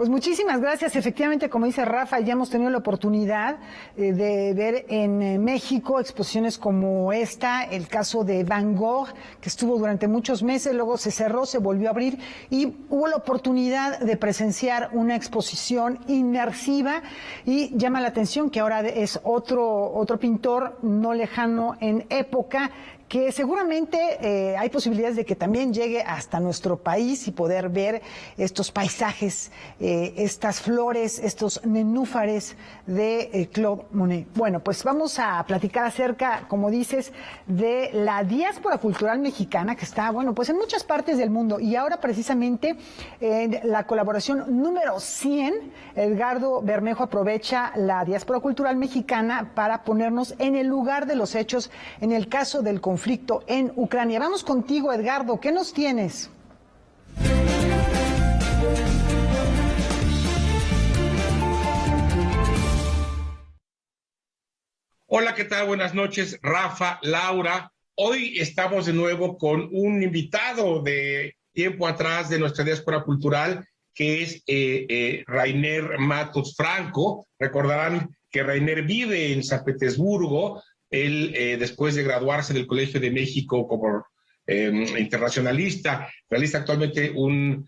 Pues muchísimas gracias. Efectivamente, como dice Rafa, ya hemos tenido la oportunidad de ver en México exposiciones como esta, el caso de Van Gogh, que estuvo durante muchos meses, luego se cerró, se volvió a abrir y hubo la oportunidad de presenciar una exposición inmersiva y llama la atención que ahora es otro pintor no lejano en época, que seguramente hay posibilidades de que también llegue hasta nuestro país y poder ver estos paisajes, estas flores, estos nenúfares de Claude Monet. Bueno, pues vamos a platicar acerca, como dices, de la diáspora cultural mexicana que está, bueno, pues en muchas partes del mundo. Y ahora precisamente la colaboración número 100, Edgardo Bermejo aprovecha la diáspora cultural mexicana para ponernos en el lugar de los hechos en el caso del conflicto en Ucrania. Vamos contigo, Edgardo, ¿qué nos tienes? Hola, ¿qué tal? Buenas noches, Rafa, Laura. Hoy estamos de nuevo con un invitado de tiempo atrás de nuestra diáspora cultural, que es Rainer Matus Franco. Recordarán que Rainer vive en San Petersburgo. Él, después de graduarse del Colegio de México como internacionalista, realiza actualmente un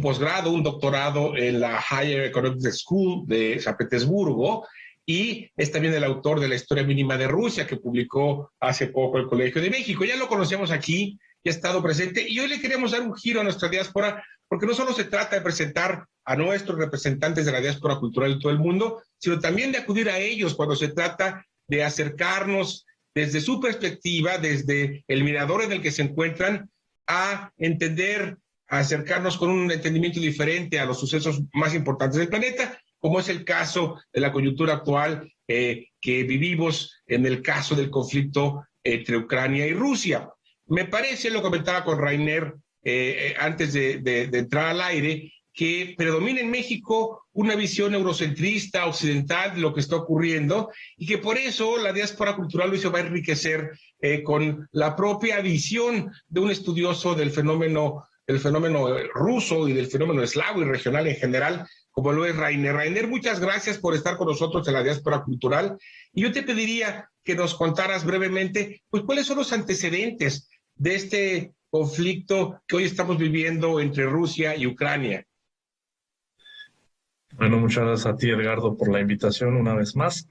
posgrado, un doctorado en la Higher Economic School de San Petersburgo, y es también el autor de La Historia Mínima de Rusia, que publicó hace poco el Colegio de México. Ya lo conocemos aquí, ya ha estado presente, y hoy le queremos dar un giro a nuestra diáspora, porque no solo se trata de presentar a nuestros representantes de la diáspora cultural de todo el mundo, sino también de acudir a ellos cuando se trata de acercarnos desde su perspectiva, desde el mirador en el que se encuentran, a entender, a acercarnos con un entendimiento diferente a los sucesos más importantes del planeta, como es el caso de la coyuntura actual que vivimos en el caso del conflicto entre Ucrania y Rusia. Me parece, lo comentaba con Rainer antes de entrar al aire, que predomina en México una visión eurocentrista, occidental de lo que está ocurriendo, y que por eso la diáspora cultural hoy se va a enriquecer con la propia visión de un estudioso del fenómeno ruso y del fenómeno eslavo y regional en general, como lo es Rainer. Rainer, muchas gracias por estar con nosotros en la diáspora cultural. Y yo te pediría que nos contaras brevemente, pues, cuáles son los antecedentes de este conflicto que hoy estamos viviendo entre Rusia y Ucrania. Bueno, muchas gracias a ti, Edgardo, por la invitación una vez más.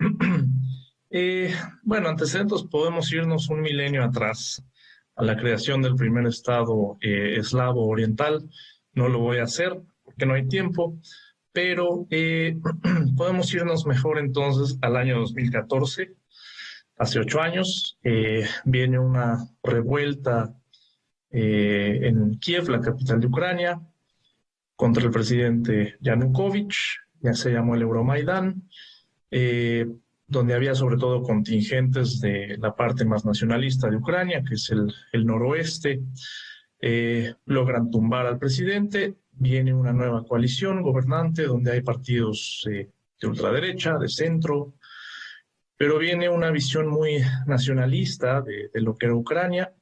Bueno, antecedentes, podemos irnos un milenio atrás a la creación del primer estado eslavo oriental. No lo voy a hacer porque no hay tiempo, pero podemos irnos mejor entonces al año 2014. Hace 8 años viene una revuelta en Kiev, la capital de Ucrania, contra el presidente Yanukovych, ya se llamó el Euromaidán, donde había sobre todo contingentes de la parte más nacionalista de Ucrania, que es el noroeste. Logran tumbar al presidente, viene una nueva coalición gobernante donde hay partidos de ultraderecha, de centro, pero viene una visión muy nacionalista de lo que era Ucrania.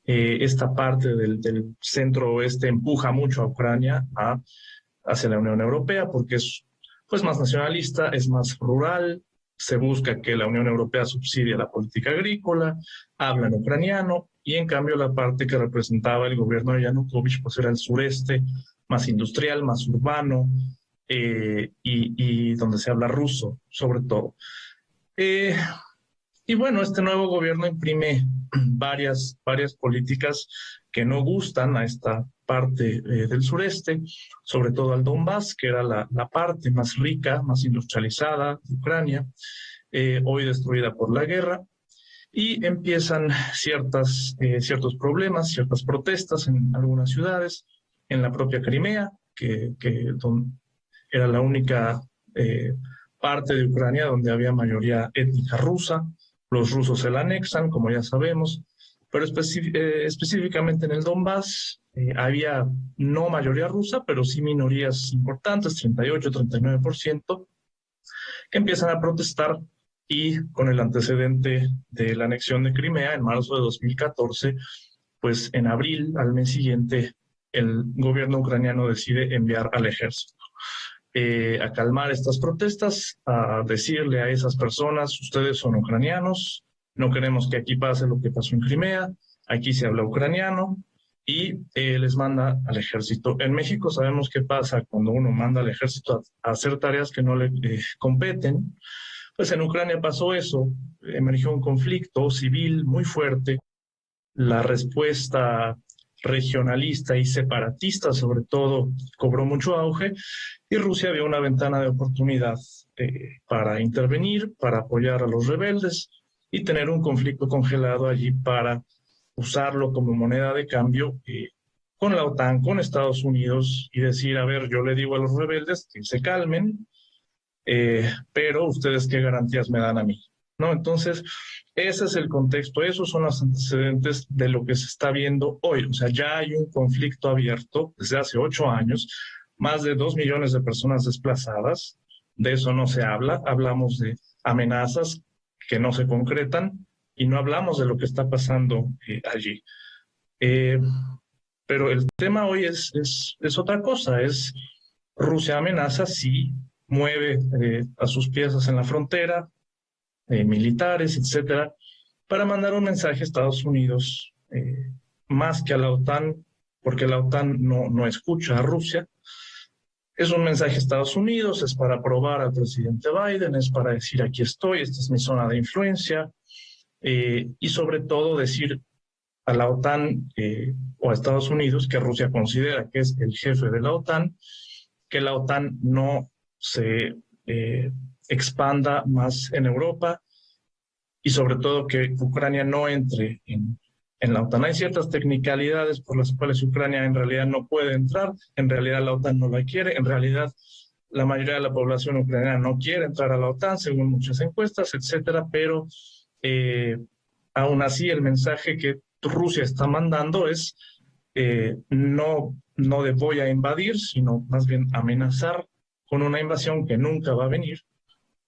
Esta parte del centro oeste empuja mucho a Ucrania hacia la Unión Europea porque es pues más nacionalista, es más rural, se busca que la Unión Europea subsidie la política agrícola, hablan ucraniano, y en cambio la parte que representaba el gobierno de Yanukovych pues era el sureste, más industrial, más urbano, y donde se habla ruso sobre todo. Y bueno, este nuevo gobierno imprime varias políticas que no gustan a esta parte del sureste, sobre todo al Donbass, que era la parte más rica, más industrializada de Ucrania, hoy destruida por la guerra, y empiezan ciertos problemas, ciertas protestas en algunas ciudades, en la propia Crimea, que era la única parte de Ucrania donde había mayoría étnica rusa. Los rusos se la anexan, como ya sabemos, pero específicamente en el Donbass había no mayoría rusa, pero sí minorías importantes, 38-39%, que empiezan a protestar, y con el antecedente de la anexión de Crimea en marzo de 2014, pues en abril, al mes siguiente, el gobierno ucraniano decide enviar al ejército. a calmar estas protestas, a decirle a esas personas, ustedes son ucranianos, no queremos que aquí pase lo que pasó en Crimea, aquí se habla ucraniano, y les manda al ejército. En México sabemos qué pasa cuando uno manda al ejército a hacer tareas que no le competen. Pues en Ucrania pasó eso, emergió un conflicto civil muy fuerte, la respuesta regionalista y separatista sobre todo cobró mucho auge, y Rusia vio una ventana de oportunidad para intervenir, para apoyar a los rebeldes y tener un conflicto congelado allí para usarlo como moneda de cambio con la OTAN, con Estados Unidos, y decir, a ver, yo le digo a los rebeldes que se calmen, pero ustedes qué garantías me dan a mí, ¿no? Entonces, ese es el contexto, esos son los antecedentes de lo que se está viendo hoy. O sea, ya hay un conflicto abierto desde hace 8 años, más de 2 millones de personas desplazadas, de eso no se habla, hablamos de amenazas que no se concretan y no hablamos de lo que está pasando allí. Pero el tema hoy es otra cosa, es Rusia amenaza, sí, mueve a sus piezas en la frontera, militares, etcétera, para mandar un mensaje a Estados Unidos, más que a la OTAN, porque la OTAN no escucha a Rusia. Es un mensaje a Estados Unidos, es para probar al presidente Biden, es para decir, aquí estoy, esta es mi zona de influencia, y sobre todo decir a la OTAN o a Estados Unidos, que Rusia considera que es el jefe de la OTAN, que la OTAN no se expanda más en Europa, y sobre todo que Ucrania no entre en la OTAN. Hay ciertas technicalidades por las cuales Ucrania en realidad no puede entrar, en realidad la OTAN no la quiere, en realidad la mayoría de la población ucraniana no quiere entrar a la OTAN, según muchas encuestas, etcétera, pero aún así el mensaje que Rusia está mandando es no de voy a invadir, sino más bien amenazar con una invasión que nunca va a venir,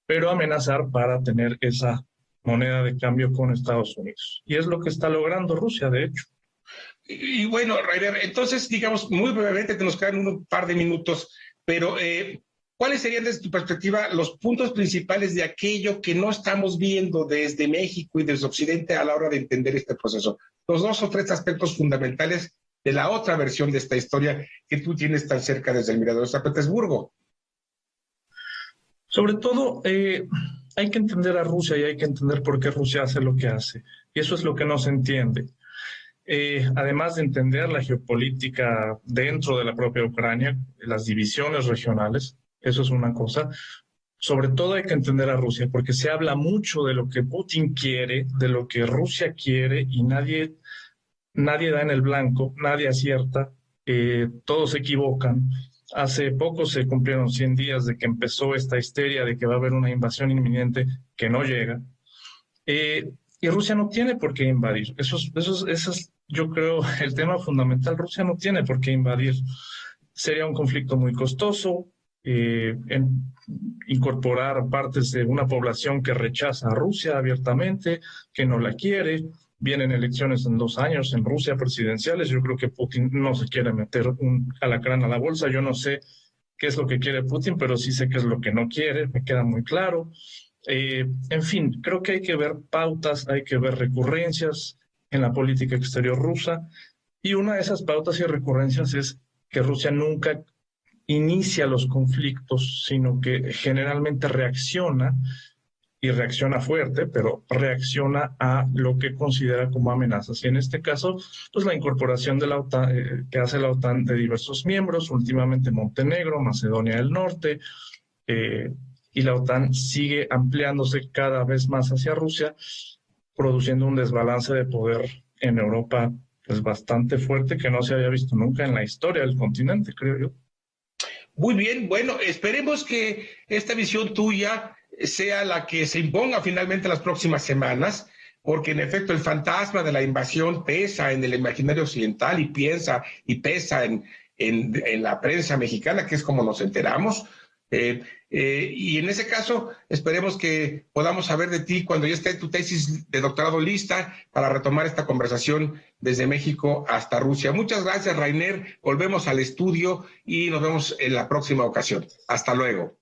pero amenazar para tener esa moneda de cambio con Estados Unidos. Y es lo que está logrando Rusia, de hecho. Y bueno, Rainer, entonces, digamos, muy brevemente, te nos quedan un par de minutos, pero ¿cuáles serían desde tu perspectiva los puntos principales de aquello que no estamos viendo desde México y desde Occidente a la hora de entender este proceso? Los 2 o 3 aspectos fundamentales de la otra versión de esta historia que tú tienes tan cerca desde el Mirador de San Petersburgo. Sobre todo, hay que entender a Rusia y hay que entender por qué Rusia hace lo que hace. Y eso es lo que no se entiende. Además de entender la geopolítica dentro de la propia Ucrania, las divisiones regionales, eso es una cosa. Sobre todo hay que entender a Rusia, porque se habla mucho de lo que Putin quiere, de lo que Rusia quiere, y nadie da en el blanco, nadie acierta, todos se equivocan. Hace poco se cumplieron 100 días de que empezó esta histeria de que va a haber una invasión inminente que no llega. Y Rusia no tiene por qué invadir. Eso es, yo creo, el tema fundamental. Rusia no tiene por qué invadir. Sería un conflicto muy costoso, incorporar partes de una población que rechaza a Rusia abiertamente, que no la quiere. Vienen elecciones en 2 años en Rusia presidenciales. Yo creo que Putin no se quiere meter un alacrán a la bolsa. Yo no sé qué es lo que quiere Putin, pero sí sé qué es lo que no quiere. Me queda muy claro. En fin, creo que hay que ver pautas, hay que ver recurrencias en la política exterior rusa. Y una de esas pautas y recurrencias es que Rusia nunca inicia los conflictos, sino que generalmente reacciona, y reacciona fuerte, pero reacciona a lo que considera como amenazas. Y en este caso, pues la incorporación de la OTAN, que hace la OTAN de diversos miembros, últimamente Montenegro, Macedonia del Norte, y la OTAN sigue ampliándose cada vez más hacia Rusia, produciendo un desbalance de poder en Europa pues bastante fuerte, que no se había visto nunca en la historia del continente, creo yo. Muy bien, bueno, esperemos que esta visión tuya sea la que se imponga finalmente las próximas semanas, porque en efecto el fantasma de la invasión pesa en el imaginario occidental y pesa en la prensa mexicana, que es como nos enteramos. Y en ese caso, esperemos que podamos saber de ti cuando ya esté tu tesis de doctorado lista para retomar esta conversación desde México hasta Rusia. Muchas gracias, Rainer. Volvemos al estudio y nos vemos en la próxima ocasión. Hasta luego.